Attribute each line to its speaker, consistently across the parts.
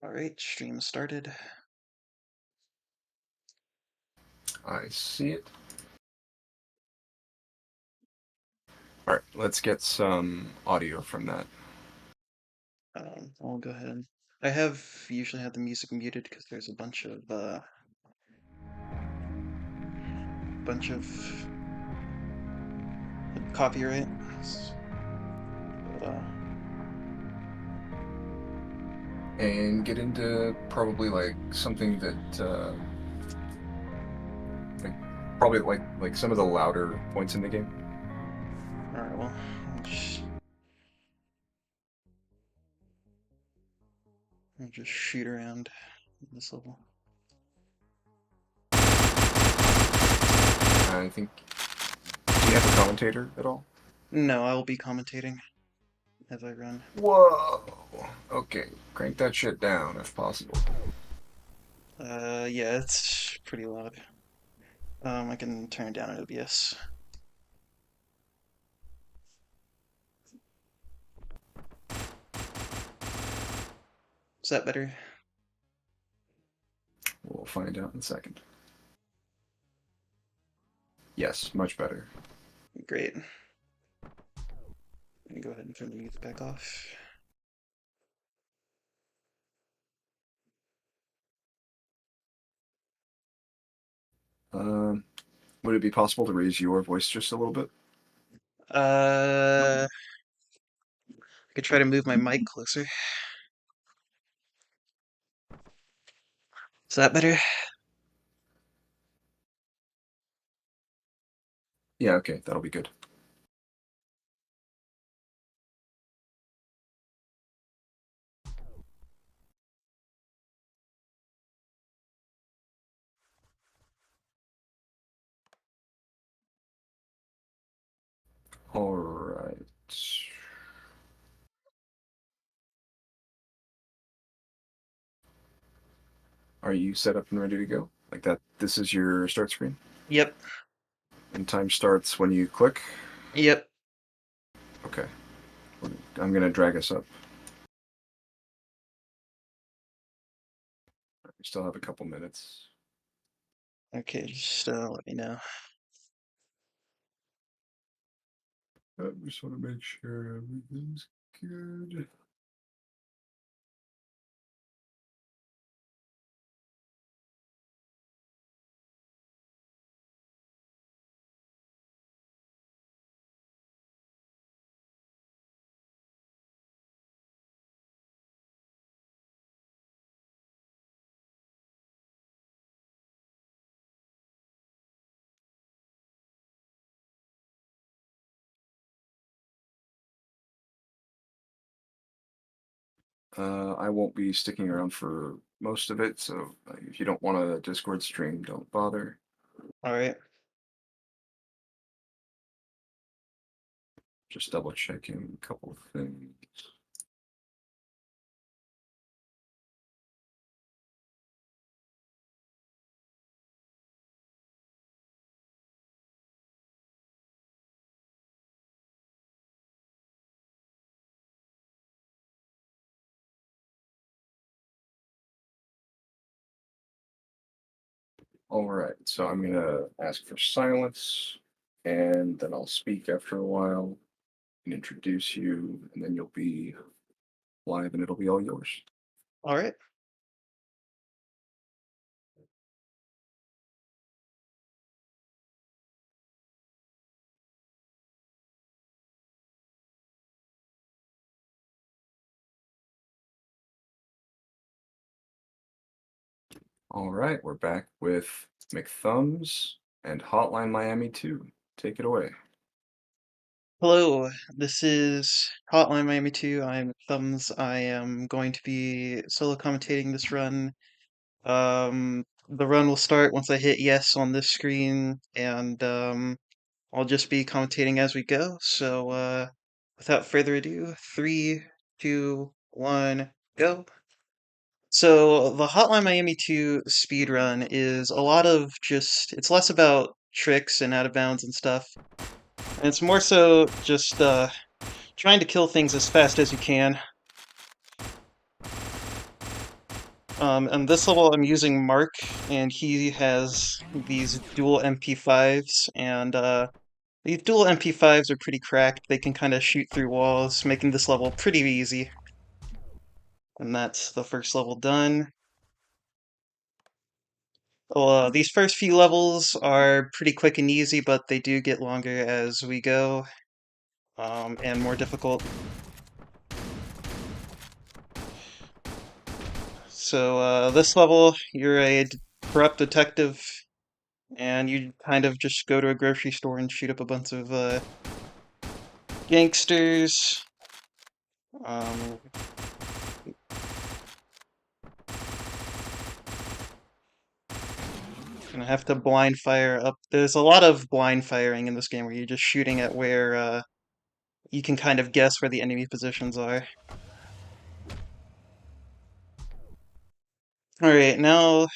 Speaker 1: Alright, stream started.
Speaker 2: I see it. All right, let's get some audio from that.
Speaker 1: I'll go ahead. I have usually have the music muted because there's a bunch of copyright. But,
Speaker 2: And get into probably like something that, like probably like some of the louder points in the game.
Speaker 1: alright, well, I'll just shoot around this level.
Speaker 2: I think. Do you have a commentator at all?
Speaker 1: No, I will be commentating as I run.
Speaker 2: Whoa. Okay, crank that shit down if possible.
Speaker 1: Yeah, it's pretty loud. I can turn it down in OBS. Is that better?
Speaker 2: We'll find out in a second. Yes, much better.
Speaker 1: Great. Let me go ahead and turn the music back off.
Speaker 2: Um, would it be possible to raise your voice just a little bit?
Speaker 1: I could try to move my mic closer. Is that better?
Speaker 2: Yeah, okay, that'll be good. All right. Are you set up and ready to go? Like that, this is your start screen?
Speaker 1: Yep.
Speaker 2: And time starts when you click?
Speaker 1: Yep.
Speaker 2: Okay. I'm going to drag us up. We still have a couple minutes.
Speaker 1: Okay, just let me know.
Speaker 2: I just want to make sure everything's good. I won't be sticking around for most of it, so if you don't want a Discord stream, don't bother.
Speaker 1: All right.
Speaker 2: Just double checking a couple of things. All right, so I'm going to ask for silence, and then I'll speak after a while and introduce you, and then you'll be live and it'll be all yours.
Speaker 1: All right.
Speaker 2: All right, we're back with McThumbs and Hotline Miami 2. Take it away.
Speaker 1: Hello, this is Hotline Miami 2. I'm Thumbs. I am going to be solo commentating this run. The run will start once I hit yes on this screen, and I'll just be commentating as we go. So, without further ado, three, two, one, go. So the Hotline Miami 2 speed run is a lot of it's less about tricks and out of bounds and stuff. And it's more so just trying to kill things as fast as you can. And this level I'm using Mark, and he has these dual MP5s, and these dual MP5s are pretty cracked. They can kind of shoot through walls, making this level pretty easy. And that's the first level done. Well, these first few levels are pretty quick and easy, but they do get longer as we go, and more difficult. So this level, you're a corrupt detective, and you kind of just go to a grocery store and shoot up a bunch of gangsters. Um, gonna have to blind fire up. There's a lot of blind firing in this game where you're just shooting at where you can kind of guess where the enemy positions are. Alright, now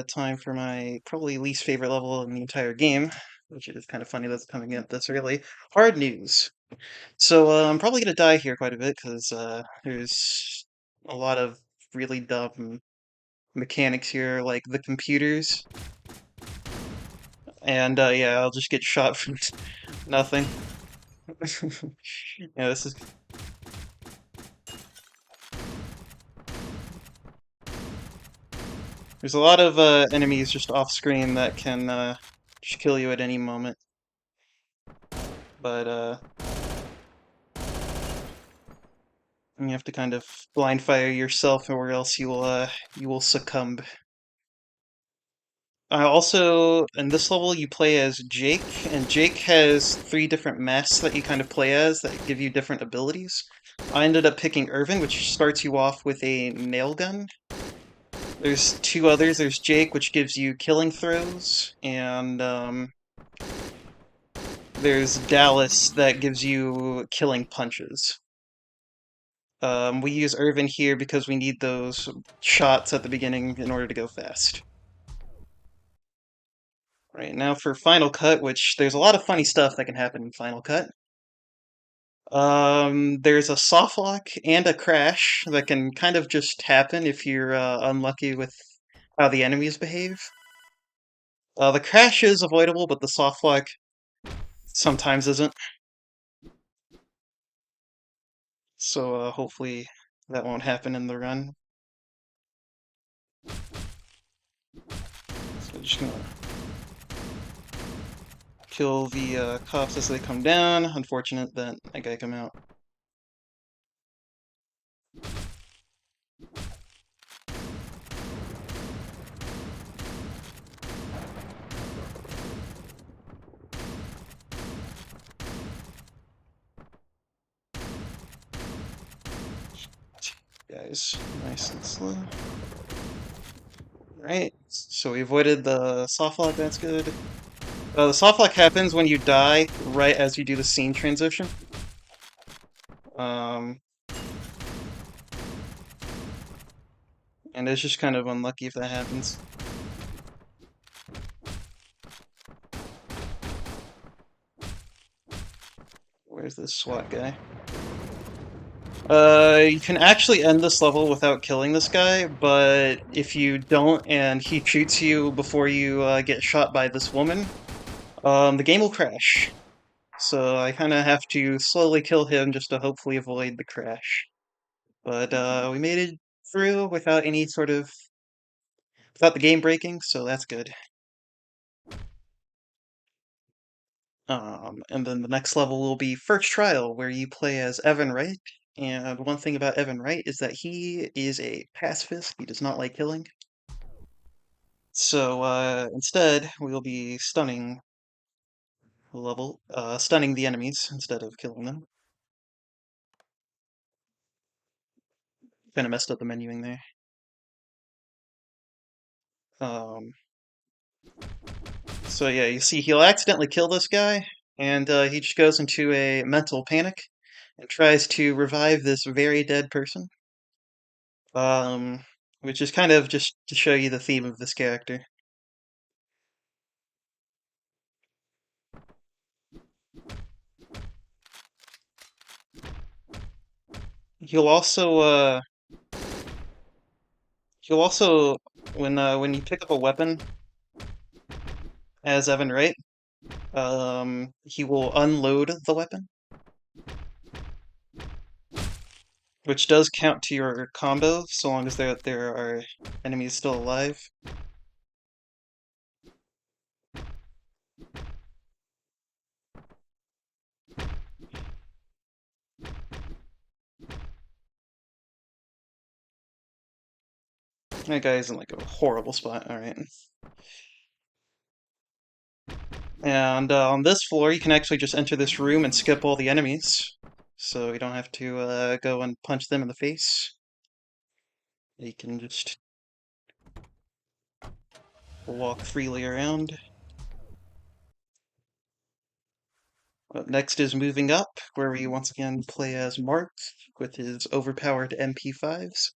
Speaker 1: time for my probably least favorite level in the entire game, which is kind of funny that's coming up this early. Hard news. So I'm probably gonna die here quite a bit because there's a lot of really dumb mechanics here, like the computers, and yeah, I'll just get shot from nothing. Yeah, this is. There's a lot of enemies just off screen that can just kill you at any moment, but you have to kind of blind fire yourself, or else you will succumb. Also, in this level, you play as Jake, and Jake has three different masks that you kind of play as that give you different abilities. I ended up picking Irvin, which starts you off with a nail gun. There's two others. There's Jake, which gives you killing throws, and there's Dallas that gives you killing punches. We use Irvin here because we need those shots at the beginning in order to go fast. Right now for Final Cut, which there's a lot of funny stuff that can happen in Final Cut. There's a soft lock and a crash that can kind of just happen if you're unlucky with how the enemies behave. The crash is avoidable, but the soft lock sometimes isn't. So hopefully that won't happen in the run. So just gonna kill the cops as they come down. Unfortunate that that guy come out. Guys, nice and slow. Right, so we avoided the soft lock, that's good. The soft lock happens when you die right as you do the scene transition. Um, and it's just kind of unlucky if that happens. Where's this SWAT guy? You can actually end this level without killing this guy, but if you don't and he shoots you before you get shot by this woman, the game will crash. So I kind of have to slowly kill him just to hopefully avoid the crash. But we made it through without any sort of without the game breaking, so that's good. And then the next level will be First Trial, where you play as Evan Wright. And one thing about Evan Wright is that he is a pacifist. He does not like killing. So instead, we'll be stunning the enemies instead of killing them. Kind of messed up the menuing there. Um, so yeah, you see, he'll accidentally kill this guy, and he just goes into a mental panic and tries to revive this very dead person. Um, which is kind of just to show you the theme of this character. He'll also He'll also, when you pick up a weapon as Evan Wright, he will unload the weapon, which does count to your combo so long as there are enemies still alive. That guy's in like a horrible spot. All right. And on this floor, you can actually just enter this room and skip all the enemies. So you don't have to go and punch them in the face. You can just walk freely around. Next is moving up, where we once again play as Mark with his overpowered MP5s.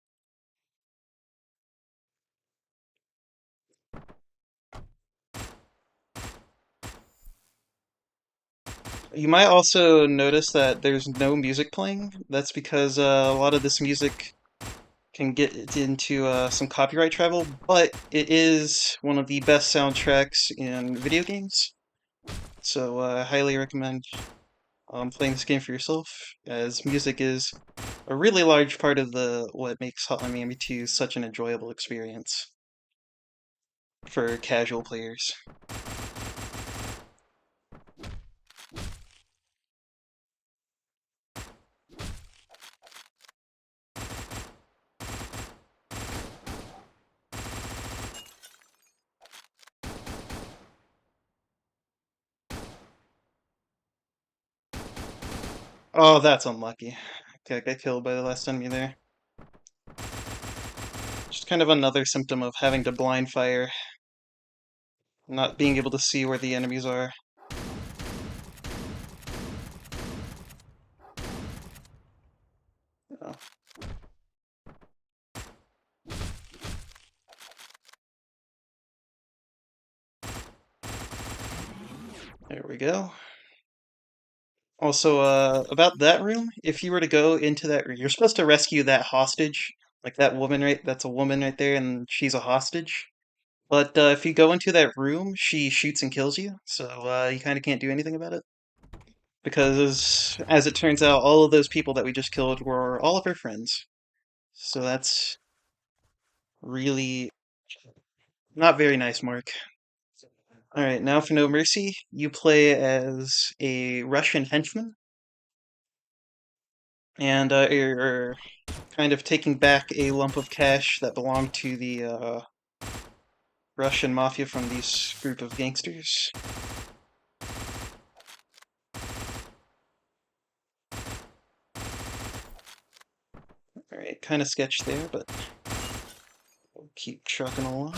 Speaker 1: You might also notice that there's no music playing. That's because a lot of this music can get into some copyright trouble, but it is one of the best soundtracks in video games. So I highly recommend playing this game for yourself, as music is a really large part of the what makes Hotline Miami 2 such an enjoyable experience for casual players. Oh, that's unlucky. Okay, I got killed by the last enemy there. Just kind of another symptom of having to blind fire, not being able to see where the enemies are. Oh, there we go. Also, about that room, if you were to go into that room, you're supposed to rescue that hostage. Like that woman, right? That's a woman right there, and she's a hostage. But if you go into that room, she shoots and kills you, so you kind of can't do anything about it. Because as it turns out, all of those people that we just killed were all of her friends. So that's really not very nice, Mark. Alright, now for No Mercy, you play as a Russian henchman, and you're kind of taking back a lump of cash that belonged to the Russian mafia from these group of gangsters. Alright, kind of sketch there, but we'll keep trucking along.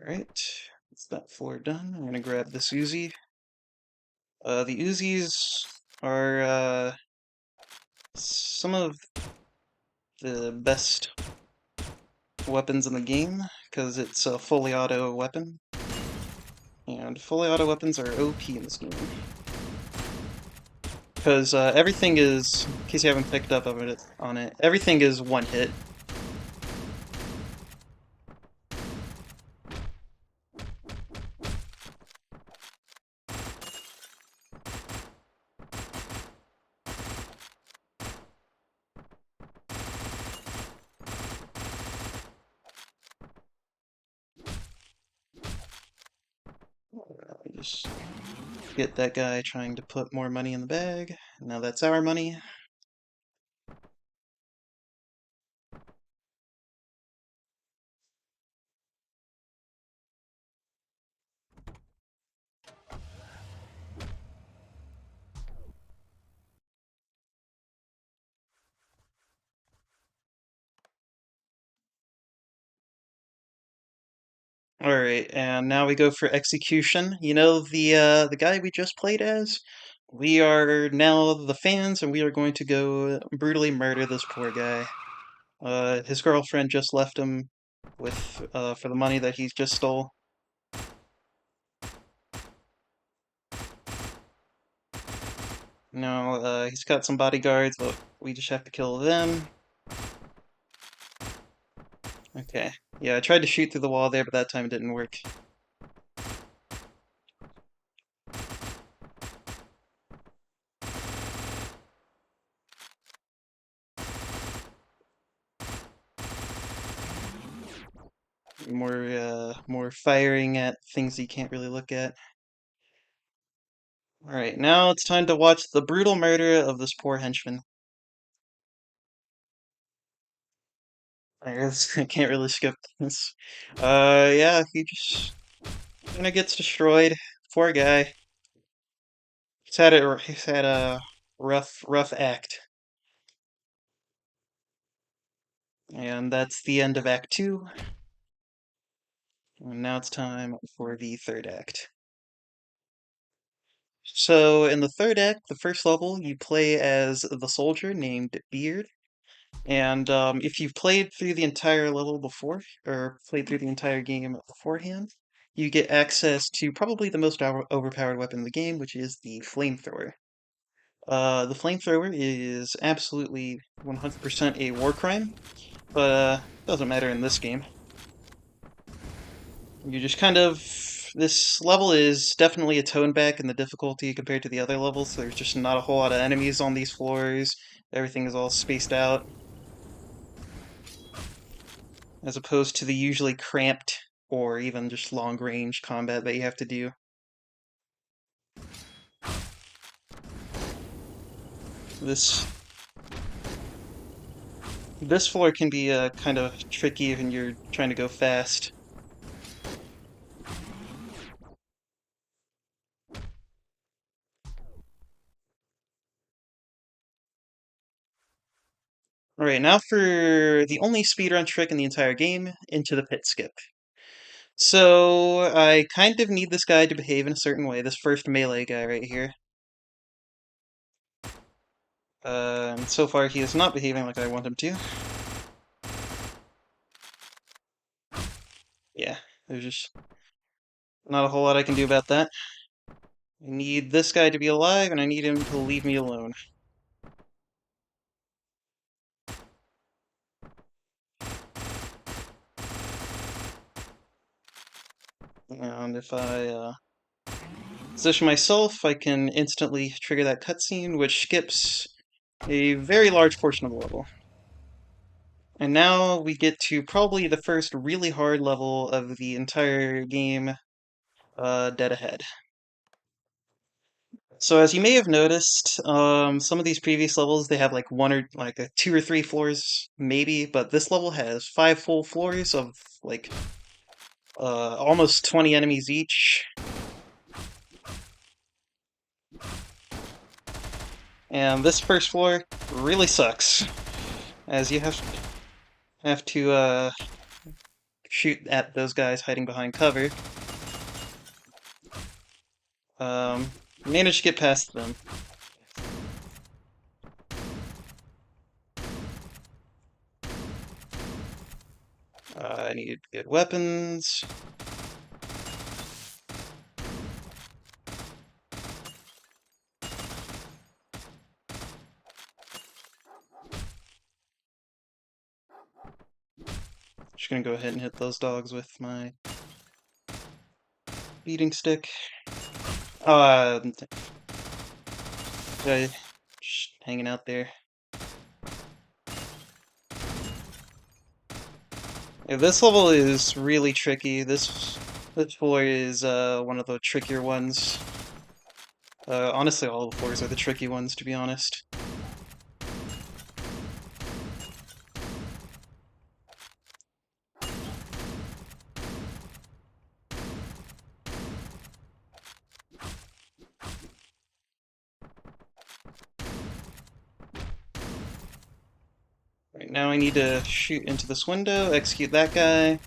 Speaker 1: Alright, that's that floor done. I'm gonna grab this Uzi. The Uzis are some of the best weapons in the game because it's a fully auto weapon. And fully auto weapons are OP in this game. Because everything is, in case you haven't picked up on it, everything is one hit. Just get that guy trying to put more money in the bag. Now that's our money. Alright, and now we go for execution. You know the guy we just played as? We are now the fans, and we are going to go brutally murder this poor guy. His girlfriend just left him with for the money that he just stole. Now he's got some bodyguards, but we just have to kill them. Okay. Yeah, I tried to shoot through the wall there, but that time it didn't work. More firing at things you can't really look at. All right, now it's time to watch the brutal murder of this poor henchman. I guess I can't really skip this. Yeah, he just kind of gets destroyed. Poor guy. He's had a rough act, and that's the end of Act Two. And now it's time for the third act. So in the third act, the first level, you play as the soldier named Beard. And if you've played through the entire level before, or played through the entire game beforehand, you get access to probably the most overpowered weapon in the game, which is the flamethrower. The flamethrower is absolutely 100% a war crime, but doesn't matter in this game. You just kind of this level is definitely a tone back in the difficulty compared to the other levels. There's just not a whole lot of enemies on these floors. Everything is all spaced out, as opposed to the usually cramped or even just long range combat that you have to do. This this floor can be kind of tricky when you're trying to go fast. Alright, now for the only speedrun trick in the entire game, into the pit skip. So, I kind of need this guy to behave in a certain way, this first melee guy right here. And so far he is not behaving like I want him to. Yeah, there's just not a whole lot I can do about that. I need this guy to be alive, and I need him to leave me alone. And if I position myself, I can instantly trigger that cutscene, which skips a very large portion of the level. And now we get to probably the first really hard level of the entire game, dead ahead. So as you may have noticed, some of these previous levels they have like one or like two or three floors maybe, but this level has five full floors of like almost 20 enemies each. And this first floor really sucks, as you have to shoot at those guys hiding behind cover. Um, Manage to get past them. I need good weapons. Just gonna go ahead and hit those dogs with my beating stick. Just hanging out there. Yeah, this level is really tricky. This floor is one of the trickier ones. Honestly, all the floors are the tricky ones, to be honest. Right now I need to shoot into this window, execute that guy,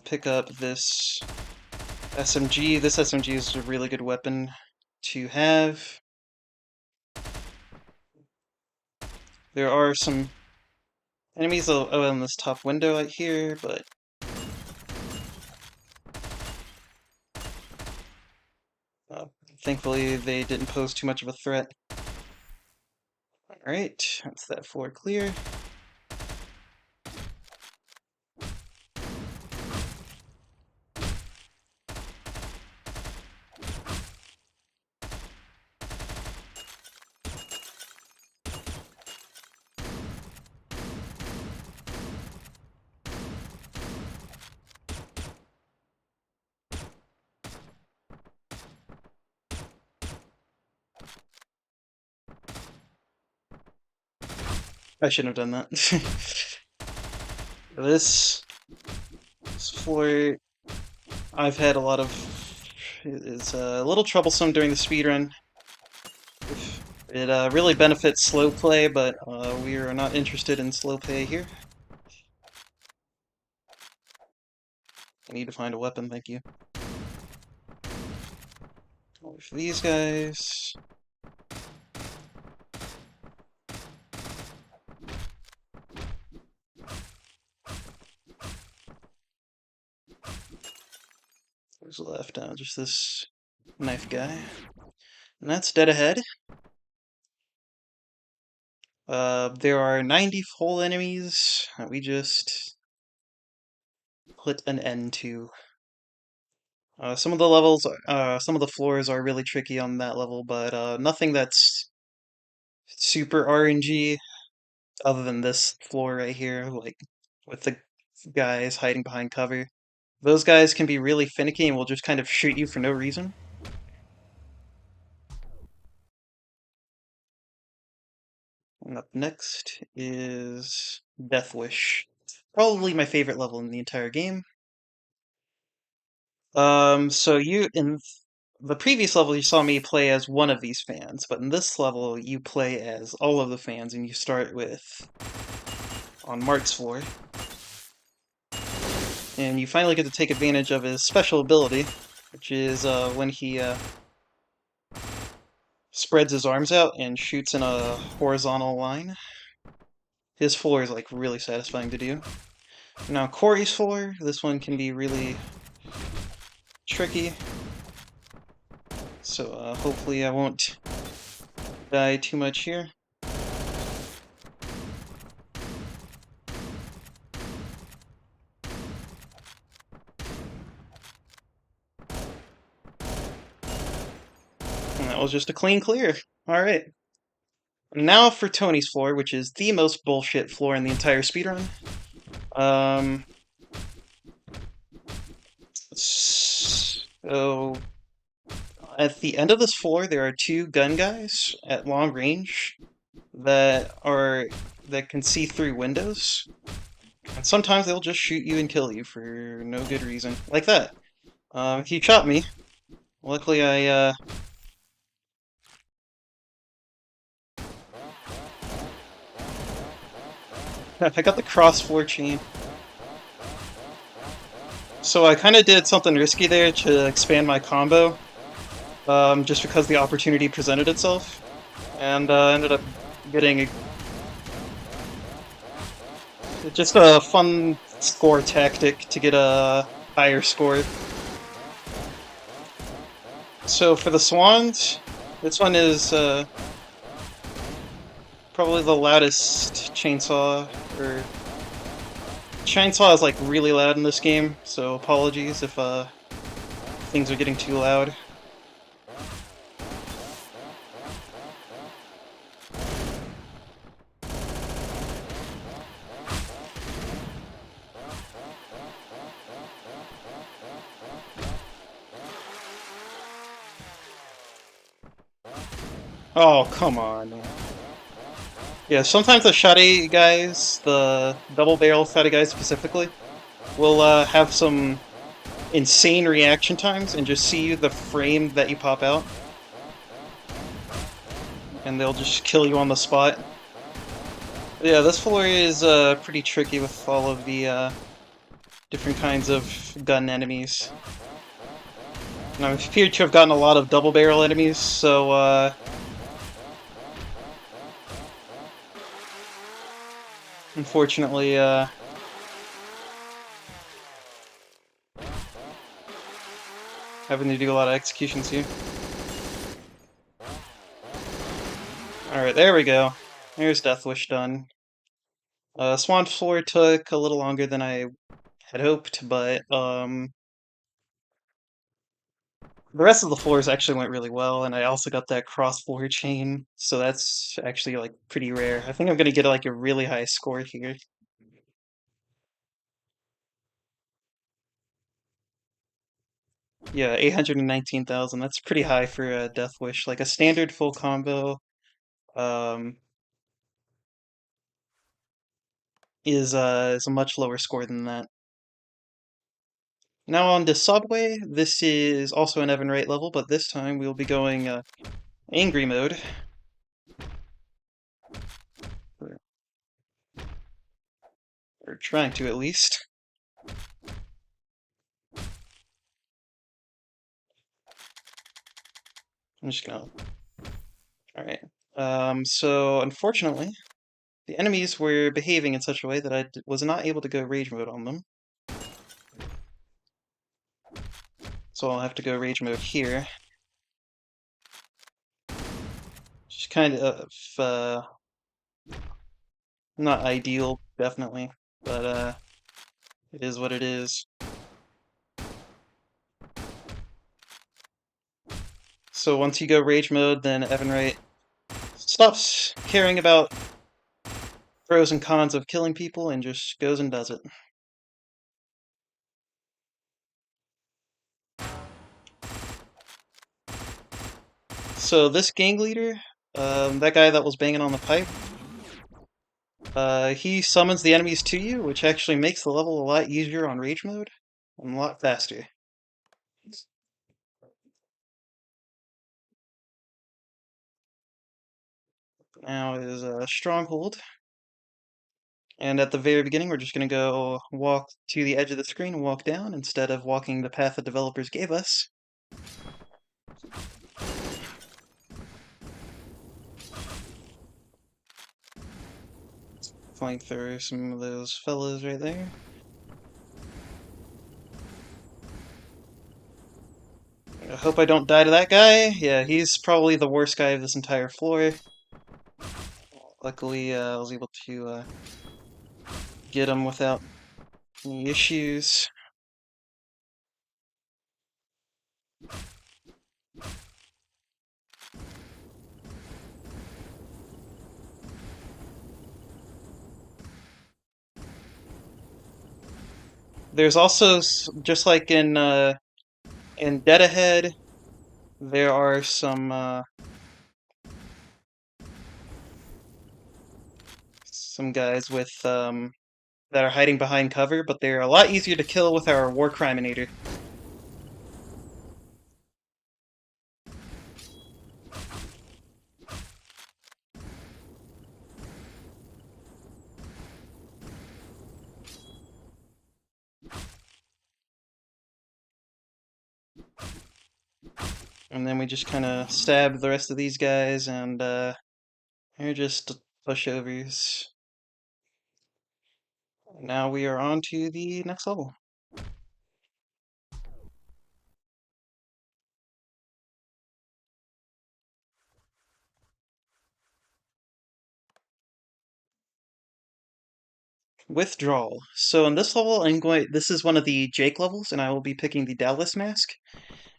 Speaker 1: pick up this SMG. This SMG is a really good weapon to have. There are some Enemies are in this top window right here, but uh, thankfully they didn't pose too much of a threat. Alright, that's that floor clear. I shouldn't have done that. This floor, I've had a lot of. It's a little troublesome during the speedrun. It really benefits slow play, but we are not interested in slow play here. I need to find a weapon, thank you. For these guys. Who's left now? Just this knife guy. And that's dead ahead. There are 90 whole enemies that we just put an end to. Some of the levels, some of the floors are really tricky on that level, but nothing that's super RNG other than this floor right here, like with the guys hiding behind cover. Those guys can be really finicky and will just kind of shoot you for no reason. And up next is Death Wish. Probably my favorite level in the entire game. So you in the previous level you saw me play as one of these fans, but in this level you play as all of the fans, and you start with on Mark's floor, and you finally get to take advantage of his special ability, which is when he spreads his arms out and shoots in a horizontal line. His floor is like really satisfying to do. Now Corey's floor, this one can be really tricky, so hopefully I won't die too much here. And that was just a clean clear. Alright. Now for Tony's floor, which is the most bullshit floor in the entire speedrun. So at the end of this floor, there are two gun guys at long range that can see through windows, and sometimes they'll just shoot you and kill you for no good reason, like that. He shot me. Luckily, I got the cross floor chain. So I kind of did something risky there to expand my combo, just because the opportunity presented itself, and ended up getting just a fun score tactic to get a higher score. So for the swans, this one is probably the loudest chainsaw, or chainsaw is like really loud in this game, so apologies if things are getting too loud. Oh, come on. Yeah, sometimes the shotty guys, the double barrel shotty guys specifically, will have some insane reaction times and just see the frame that you pop out. And they'll just kill you on the spot. But yeah, this floor is pretty tricky with all of the different kinds of gun enemies. And I appear to have gotten a lot of double barrel enemies, so Unfortunately, having to do a lot of executions here. Alright, there we go. There's Death Wish done. Swan Floor took a little longer than I had hoped, but the rest of the floors actually went really well, and I also got that cross floor chain, so that's actually like pretty rare. I think I'm gonna get like a really high score here. Yeah, 819,000. That's pretty high for a Death Wish. Like a standard full combo um is a much lower score than that. Now on to Subway. This is also an Evan Wright level, but this time we'll be going angry mode. Or, or trying to at least. I'm just gonna. Alright. So unfortunately, the enemies were behaving in such a way that I was not able to go rage mode on them. So I'll have to go rage mode here. Just kind of not ideal, definitely, but it is what it is. So once you go rage mode, then Evan Wright stops caring about pros and cons of killing people and just goes and does it. So this gang leader, that guy that was banging on the pipe, he summons the enemies to you, which actually makes the level a lot easier on rage mode and a lot faster. Now is a stronghold. And at the very beginning, we're just going to go walk to the edge of the screen and walk down instead of walking the path the developers gave us. Flank through some of those fellas right there. I hope I don't die to that guy. Yeah, he's probably the worst guy of this entire floor. Luckily, I was able to get him without any issues. There's also, just like in Dead Ahead, there are some guys with that are hiding behind cover, but they're a lot easier to kill with our War Criminator. And then we just kind of stab the rest of these guys, and they're just pushovers. Now we are on to the next level. Withdrawal. So in this level, this is one of the Jake levels, and I will be picking the Dallas Mask.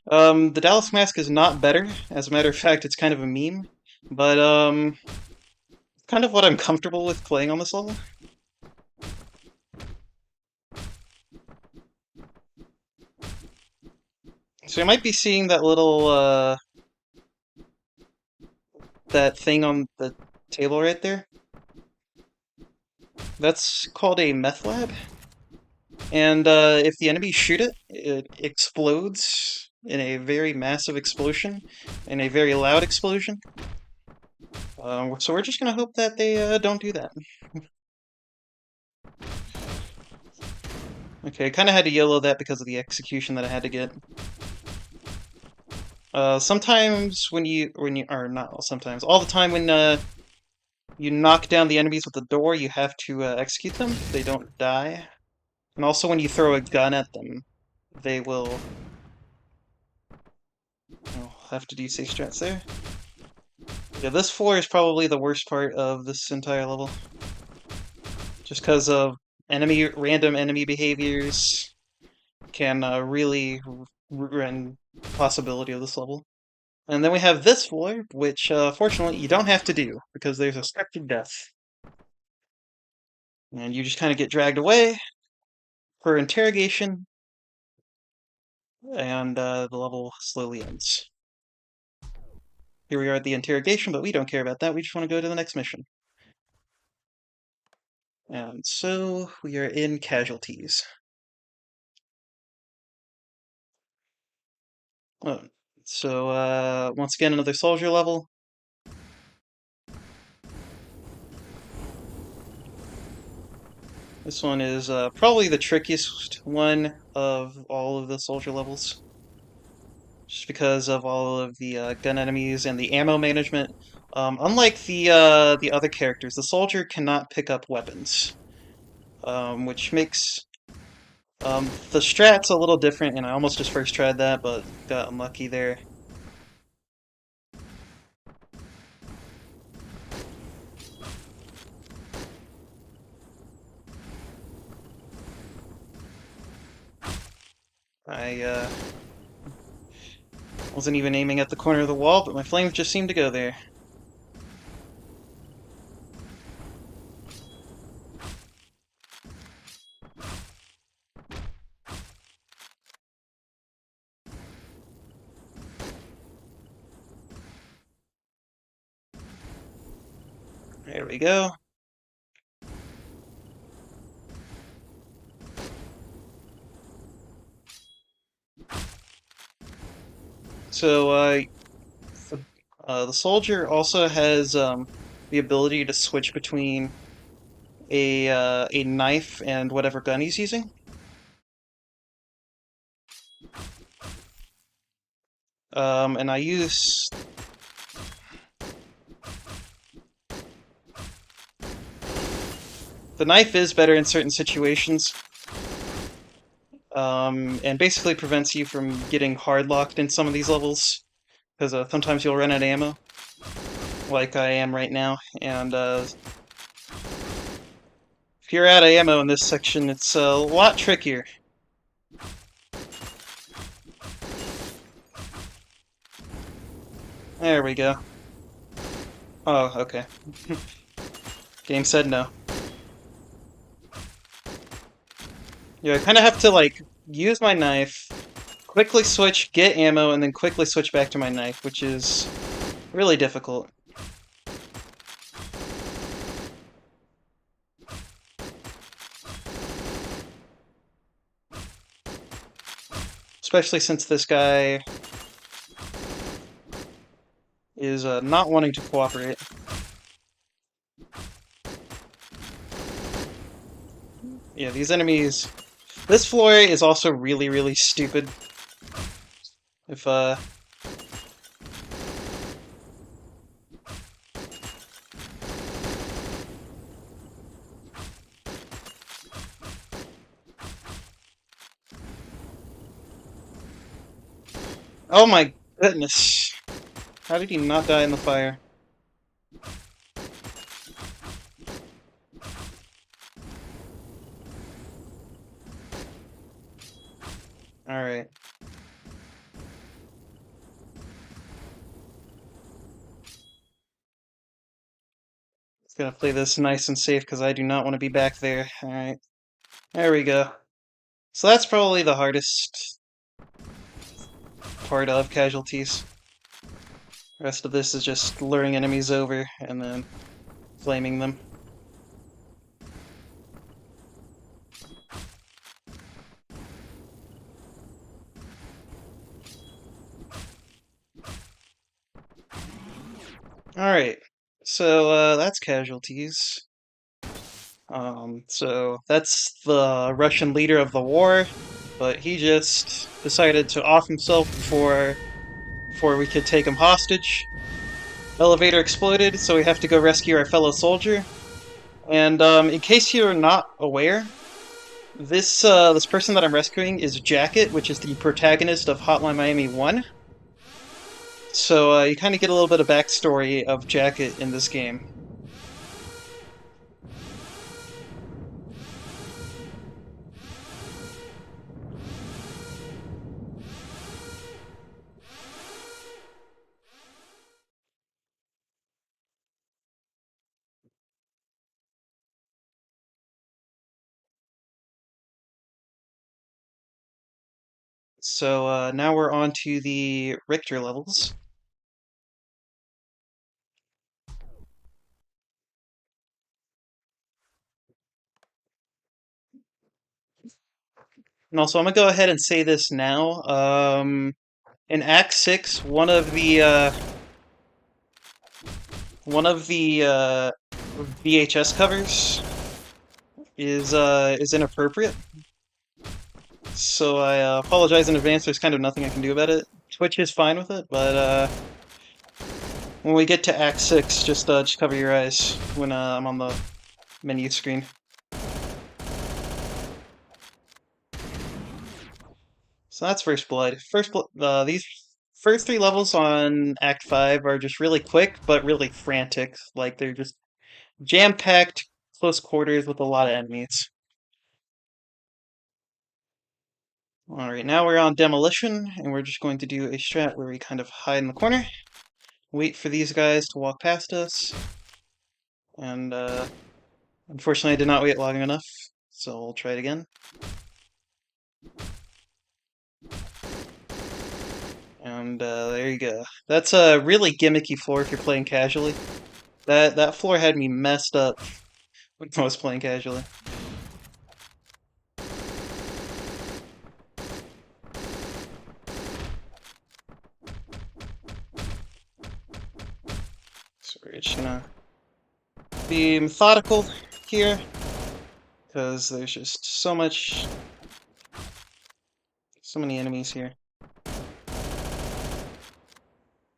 Speaker 1: The Dallas Mask is not better. As a matter of fact, it's kind of a meme. But, kind of what I'm comfortable with playing on this level. So you might be seeing that little, that thing on the table right there. That's called a meth lab. And, if the enemies shoot it, it explodes in a very massive explosion, in a very loud explosion. So we're just gonna hope that they don't do that. Okay, kind of had to YOLO that because of the execution that I had to get. Sometimes or not sometimes, all the time when you knock down the enemies with the door, you have to execute them. They don't die. And also when you throw a gun at them, they will... Oh, have to do safe strats there. Yeah, this floor is probably the worst part of this entire level. Just because of random enemy behaviors can really ruin the possibility of this level. And then we have this floor, which fortunately you don't have to do, because there's a structured death. And you just kind of get dragged away for interrogation, and the level slowly ends. Here we are at the interrogation, but we don't care about that, we just want to go to the next mission. And so we are in casualties. Oh, so once again, another soldier level. This one is probably the trickiest one of all of the soldier levels, just because of all of the gun enemies and the ammo management. Unlike the other characters, the soldier cannot pick up weapons, which makes the strat's a little different. And I almost just first tried that, but got unlucky there. I wasn't even aiming at the corner of the wall, but my flames just seemed to go there. There we go. So the soldier also has the ability to switch between a knife and whatever gun he's using. And I use the knife is better in certain situations, and basically prevents you from getting hard locked in some of these levels, because sometimes you'll run out of ammo, like I am right now, and if you're out of ammo in this section, it's a lot trickier. There we go. Oh, okay. Game said no. Yeah, I kind of have to, like, use my knife, quickly switch, get ammo, and then quickly switch back to my knife, which is really difficult. Especially since this guy is not wanting to cooperate. Yeah, these enemies... This floor is also really, really stupid. If, Oh my goodness. How did he not die in the fire? Alright. Just gonna play this nice and safe because I do not want to be back there. Alright. There we go. So that's probably the hardest part of casualties. The rest of this is just luring enemies over and then flaming them. Alright. So that's casualties. So that's the Russian leader of the war, but he just decided to off himself before we could take him hostage. Elevator exploded, so we have to go rescue our fellow soldier. And in case you're not aware, this person that I'm rescuing is Jacket, which is the protagonist of Hotline Miami 1. So you kind of get a little bit of backstory of Jacket in this game. So now we're on to the Richter levels. And also, I'm gonna go ahead and say this now. In Act 6, one of the VHS covers is inappropriate. So I apologize in advance. There's kind of nothing I can do about it. Twitch is fine with it, but when we get to Act 6, just cover your eyes when I'm on the menu screen. So that's First Blood. These first three levels on Act 5 are just really quick, but really frantic. Like they're just jam-packed, close quarters with a lot of enemies. Alright, now we're on Demolition, and we're just going to do a strat where we kind of hide in the corner, wait for these guys to walk past us, and unfortunately I did not wait long enough, so we'll try it again. And there you go. That's a really gimmicky floor if you're playing casually. That floor had me messed up when I was playing casually. So we're just gonna be methodical here, because there's just so many enemies here.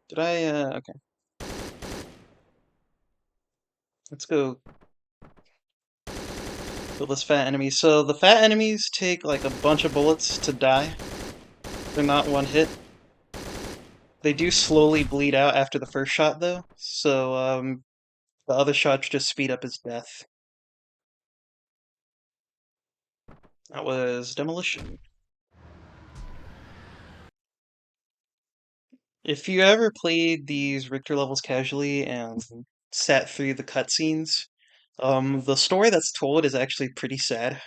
Speaker 1: Did I, okay. Let's go kill this fat enemy. So the fat enemies take like a bunch of bullets to die. They're not one hit. They do slowly bleed out after the first shot though, so the other shots just speed up his death. That was Demolition. If you ever played these Richter levels casually and sat through the cutscenes, the story that's told is actually pretty sad.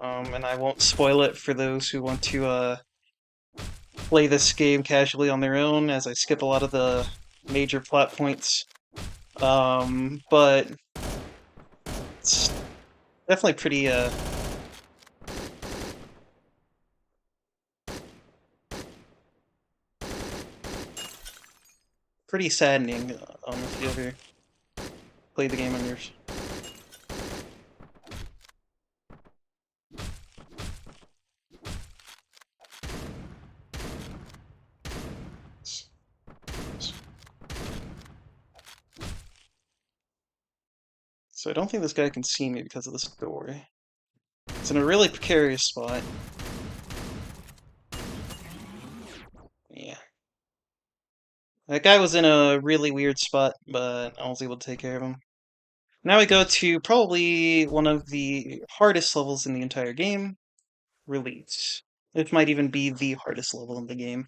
Speaker 1: And I won't spoil it for those who want to play this game casually on their own, as I skip a lot of the major plot points. But it's definitely pretty saddening. If you ever played the game on yours. So I don't think this guy can see me because of this door. It's in a really precarious spot. Yeah. That guy was in a really weird spot, but I was able to take care of him. Now we go to probably one of the hardest levels in the entire game, Release. It might even be the hardest level in the game.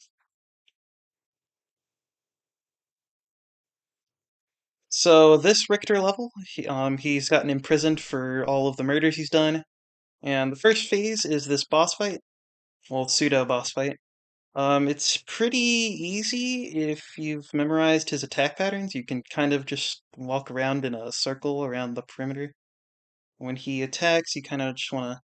Speaker 1: So this Richter level, he's gotten imprisoned for all of the murders he's done, and the first phase is this boss fight, well, pseudo boss fight. It's pretty easy if you've memorized his attack patterns. You can kind of just walk around in a circle around the perimeter. When he attacks, you kind of just want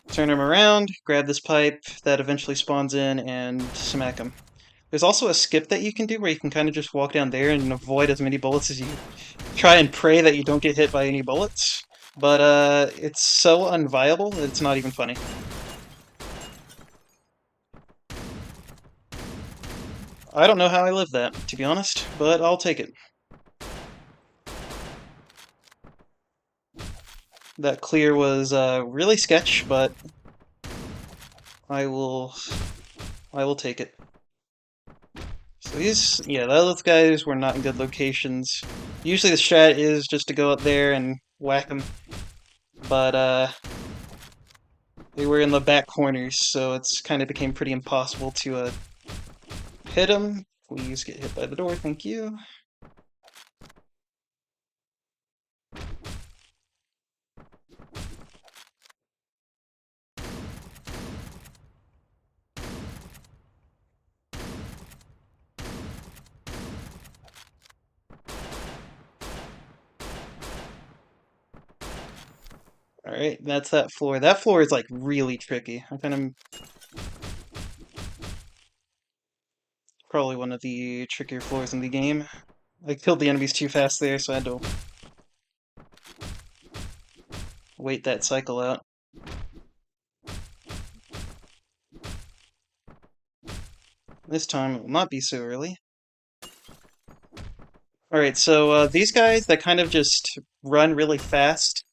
Speaker 1: to turn him around, grab this pipe that eventually spawns in, and smack him. There's also a skip that you can do where you can kind of just walk down there and avoid as many bullets as you try and pray that you don't get hit by any bullets. But it's so unviable that it's not even funny. I don't know how I lived that, to be honest, but I'll take it. That clear was really sketch, but I will I will take it. So yeah, those guys were not in good locations. Usually the strat is just to go up there and whack them, but they were in the back corners, so it's kind of became pretty impossible to hit them. Please get hit by the door, thank you. Alright, that's that floor. That floor is like really tricky. I kind of probably one of the trickier floors in the game. I killed the enemies too fast there, so I had to wait that cycle out. This time it will not be so early. Alright, so these guys that kind of just run really fast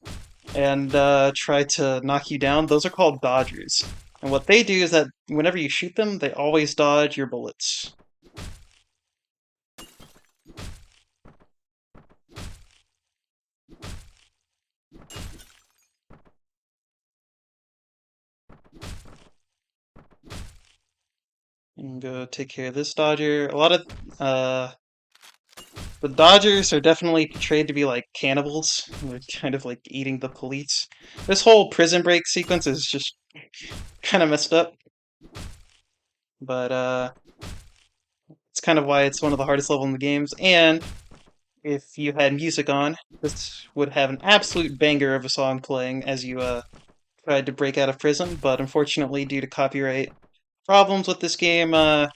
Speaker 1: and try to knock you down, those are called dodgers. And what they do is that whenever you shoot them, they always dodge your bullets. And go take care of this dodger. A lot of uh, the dodgers are definitely portrayed to be like cannibals. They're kind of like eating the police. This whole prison break sequence is just kind of messed up, but it's kind of why it's one of the hardest levels in the games. And if you had music on, this would have an absolute banger of a song playing as you tried to break out of prison. But unfortunately, due to copyright problems with this game, I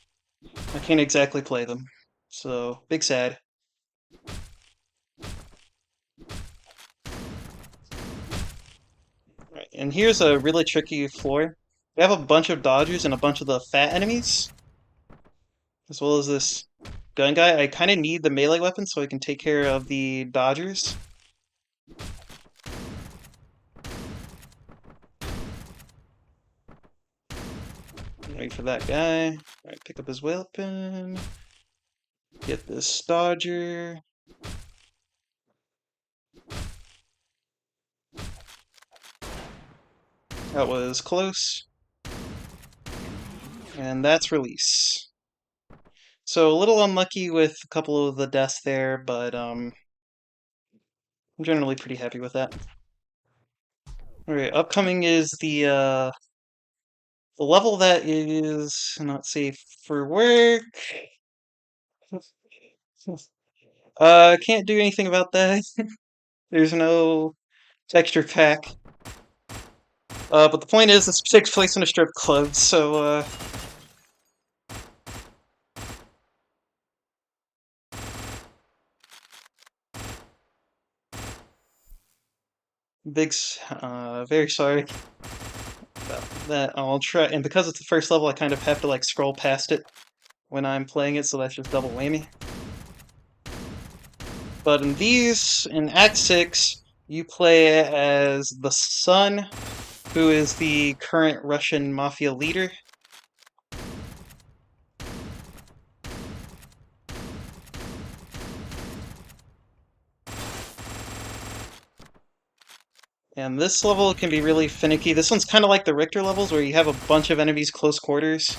Speaker 1: can't exactly play them. So big sad. Right, and here's a really tricky floor. We have a bunch of dodgers and a bunch of the fat enemies, as well as this gun guy. I kind of need the melee weapon so I can take care of the dodgers. Wait for that guy. Alright, pick up his weapon. Get this dodger. That was close. And that's release. So a little unlucky with a couple of the deaths there, but I'm generally pretty happy with that. Alright, upcoming is the level that is not safe for work. Can't do anything about that. There's no texture pack. But the point is, this takes place in a strip club, so very sorry about that. I'll try, and because it's the first level, I kind of have to like scroll past it when I'm playing it, so that's just double whammy. But in Act 6, you play as the son, who is the current Russian mafia leader. And this level can be really finicky. This one's kind of like the Richter levels, where you have a bunch of enemies close quarters.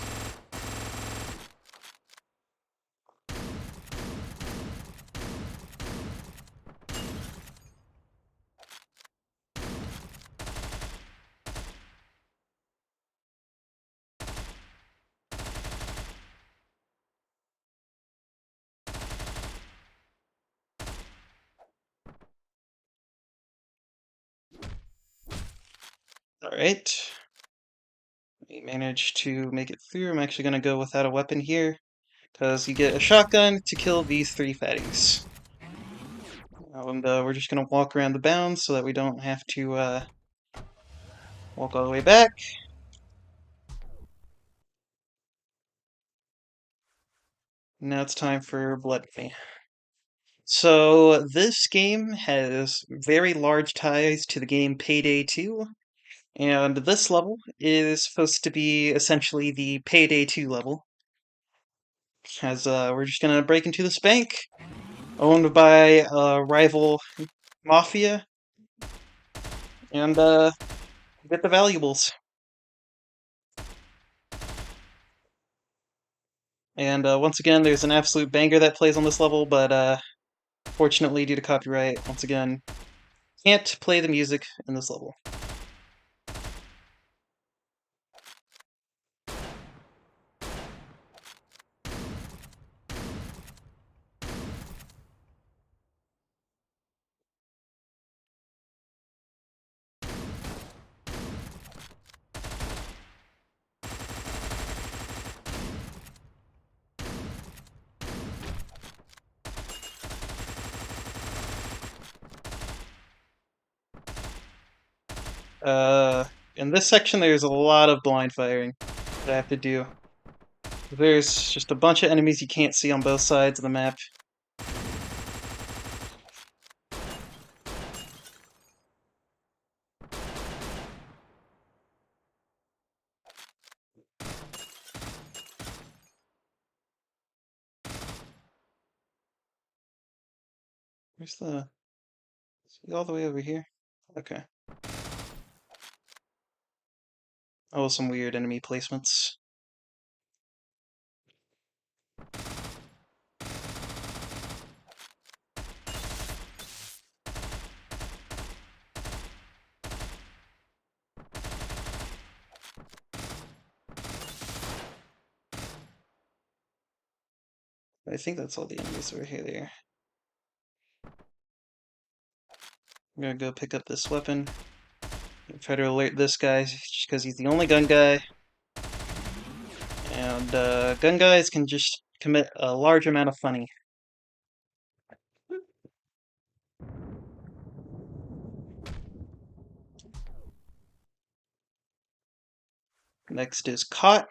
Speaker 1: Alright. We managed to make it through. I'm actually going to go without a weapon here, because you get a shotgun to kill these three fatties. And we're just going to walk around the bounds so that we don't have to walk all the way back. Now it's time for Blood Money. So this game has very large ties to the game Payday 2, and this level is supposed to be essentially the Payday 2 level, as we're just gonna break into this bank owned by a rival mafia and get the valuables. And once again, there's an absolute banger that plays on this level, but fortunately, due to copyright, once again, can't play the music in this level. Uh, in this section, there's a lot of blind firing that I have to do. There's just a bunch of enemies you can't see on both sides of the map. Where's the... Is he all the way over here? Okay. Oh, some weird enemy placements. I think that's all the enemies over here there. I'm gonna go pick up this weapon. Try to alert this guy, just because he's the only gun guy. And gun guys can just commit a large amount of funny. Next is Caught.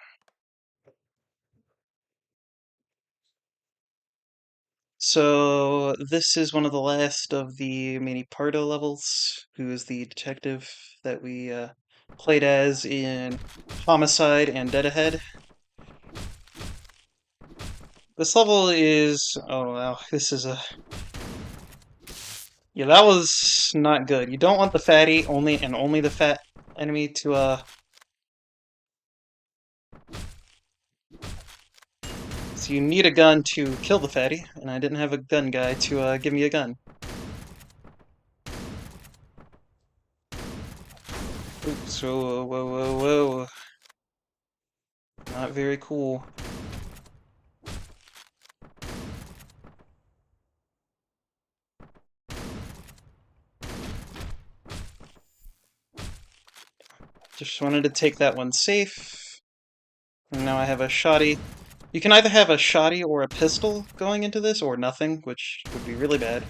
Speaker 1: So this is one of the last of the Manny Pardo levels, who is the detective that we played as in Homicide and Dead Ahead. This level is... oh wow, this is a... yeah, that was not good. You don't want the fatty, only the fat enemy to so you need a gun to kill the fatty, and I didn't have a gun guy to give me a gun. Oops, whoa, whoa, whoa, whoa. Not very cool. Just wanted to take that one safe. And now I have a shoddy. You can either have a shoddy or a pistol going into this, or nothing, which would be really bad.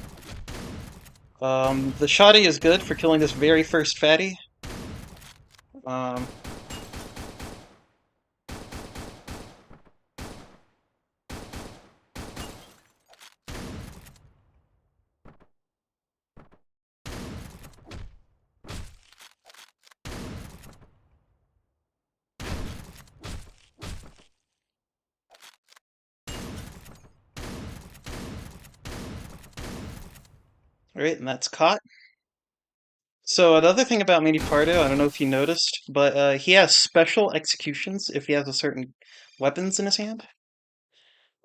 Speaker 1: The shoddy is good for killing this very first fatty. Um, Alright, and that's Caught. So another thing about Manny Pardo, I don't know if you noticed, but he has special executions if he has a certain weapons in his hand.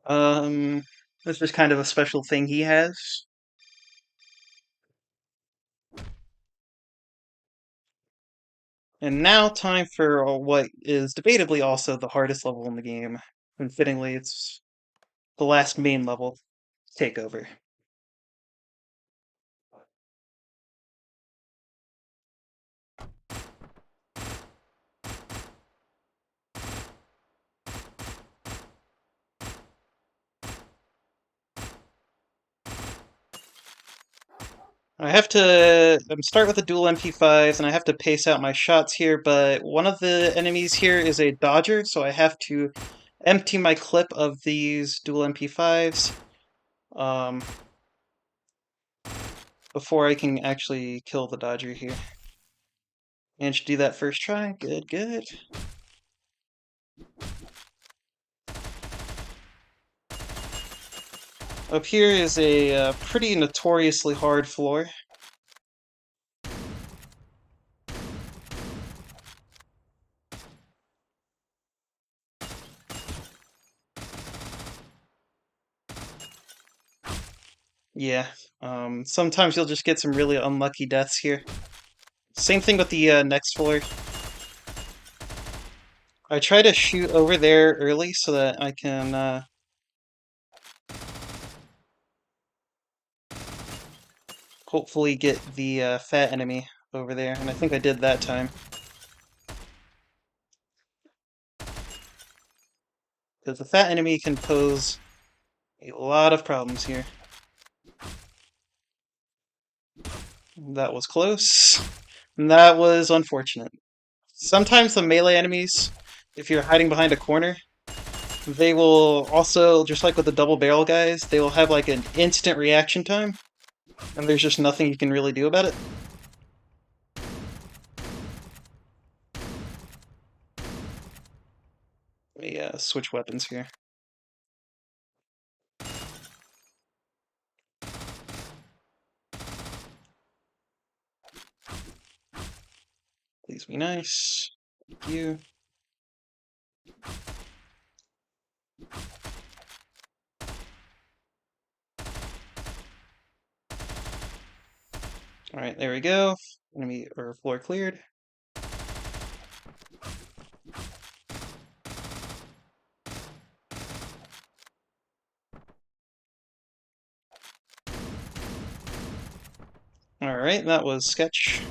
Speaker 1: That's just kind of a special thing he has. And now time for what is debatably also the hardest level in the game. And fittingly, it's the last main level, Takeover. I'm start with the dual MP5s, and I have to pace out my shots here, but one of the enemies here is a dodger, so I have to empty my clip of these dual MP5s um, before I can actually kill the Dodger here. Managed to do that first try. Good, good. Up here is a pretty notoriously hard floor. Yeah, sometimes you'll just get some really unlucky deaths here. Same thing with the next floor. I try to shoot over there early so that I can hopefully get the fat enemy over there, and I think I did that time. Because the fat enemy can pose a lot of problems here. That was close. And that was unfortunate. Sometimes the melee enemies, if you're hiding behind a corner, they will also, just like with the double barrel guys, they will have like an instant reaction time, and there's just nothing you can really do about it. Let me switch weapons here. Please be nice. Thank you. Alright, there we go. Enemy or floor cleared. Alright, that was sketch.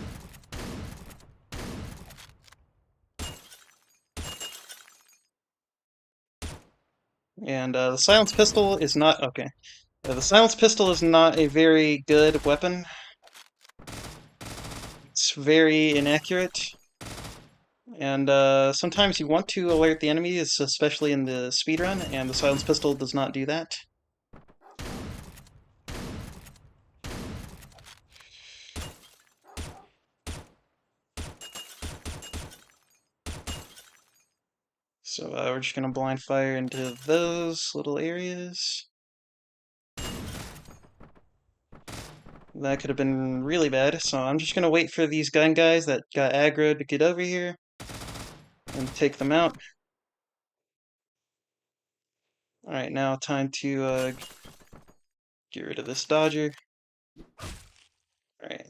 Speaker 1: And the silence pistol is not okay. The silence pistol is not a very good weapon. It's very inaccurate. And sometimes you want to alert the enemies, especially in the speedrun, and the silence pistol does not do that. So we're just gonna blind fire into those little areas. That could have been really bad, so I'm just gonna wait for these gun guys that got aggroed to get over here and take them out. Alright, now time to get rid of this Dodger. Alright.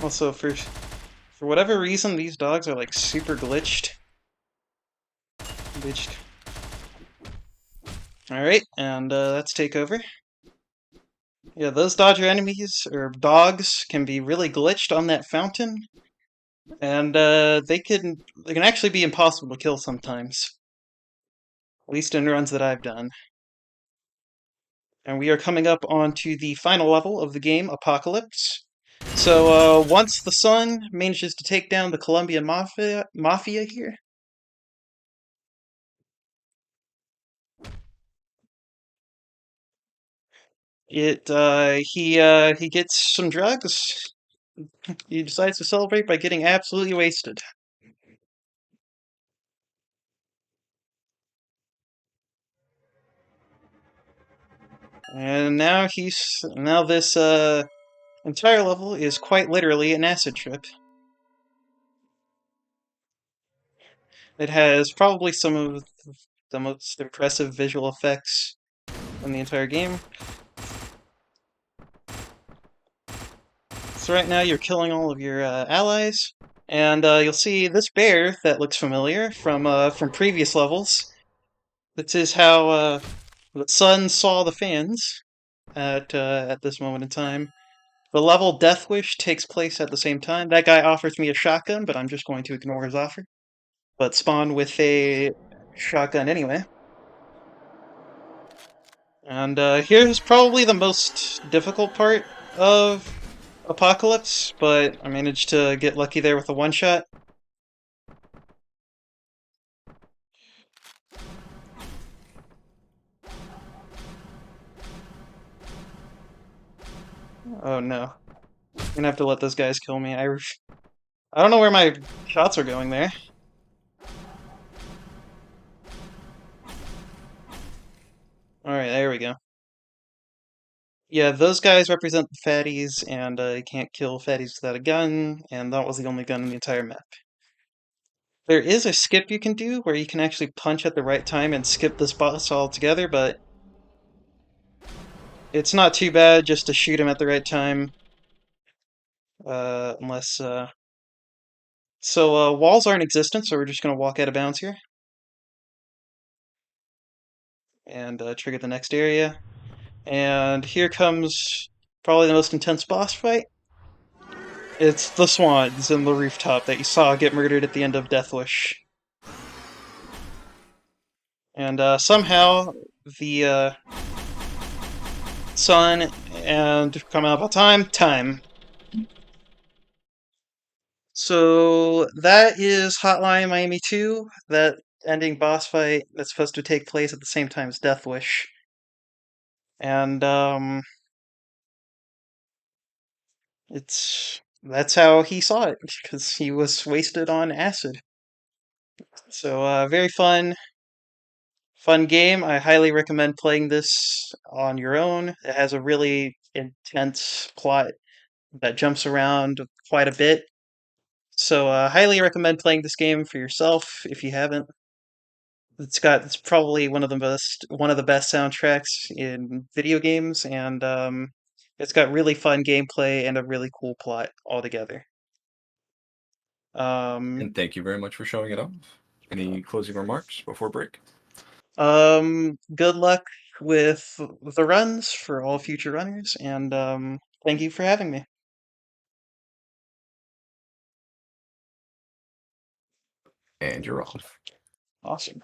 Speaker 1: Also, for whatever reason, these dogs are like super glitched. Alright, and let's take over. Yeah, those Dodger enemies, or dogs, can be really glitched on that fountain. And they can actually be impossible to kill sometimes. At least in runs that I've done. And we are coming up onto the final level of the game, Apocalypse. So once the sun manages to take down the Colombian mafia here, he gets some drugs. He decides to celebrate by getting absolutely wasted. And now this entire level is quite literally an acid trip. It has probably some of the most impressive visual effects in the entire game. So right now you're killing all of your allies, and you'll see this bear that looks familiar from previous levels. This is how the sun saw the fans at this moment in time. The level Death Wish takes place at the same time. That guy offers me a shotgun, but I'm just going to ignore his offer. But spawn with a shotgun anyway. And here's probably the most difficult part of Apocalypse, but I managed to get lucky there with a one shot. Oh no. I'm gonna have to let those guys kill me. I don't know where my shots are going there. Alright, there we go. Yeah, those guys represent the fatties, and you can't kill fatties without a gun, and that was the only gun in the entire map. There is a skip you can do where you can actually punch at the right time and skip this boss altogether, but it's not too bad just to shoot him at the right time, unless, walls aren't existent, so we're just gonna walk out of bounds here, and trigger the next area. And here comes probably the most intense boss fight. It's the swans in the rooftop that you saw get murdered at the end of Death Wish. And somehow the sun and come out by time. So that is Hotline Miami 2, that ending boss fight that's supposed to take place at the same time as Death Wish. And it's that's how he saw it because he was wasted on acid. So very fun game. I highly recommend playing this on your own. It has a really intense plot that jumps around quite a bit. So, highly recommend playing this game for yourself if you haven't. It's probably one of the best soundtracks in video games, and it's got really fun gameplay and a really cool plot altogether. Um,
Speaker 2: And thank you very much for showing it off. Any closing remarks before break?
Speaker 1: good luck with the runs for all future runners, and thank you for having me.
Speaker 2: And you're off.
Speaker 1: Awesome.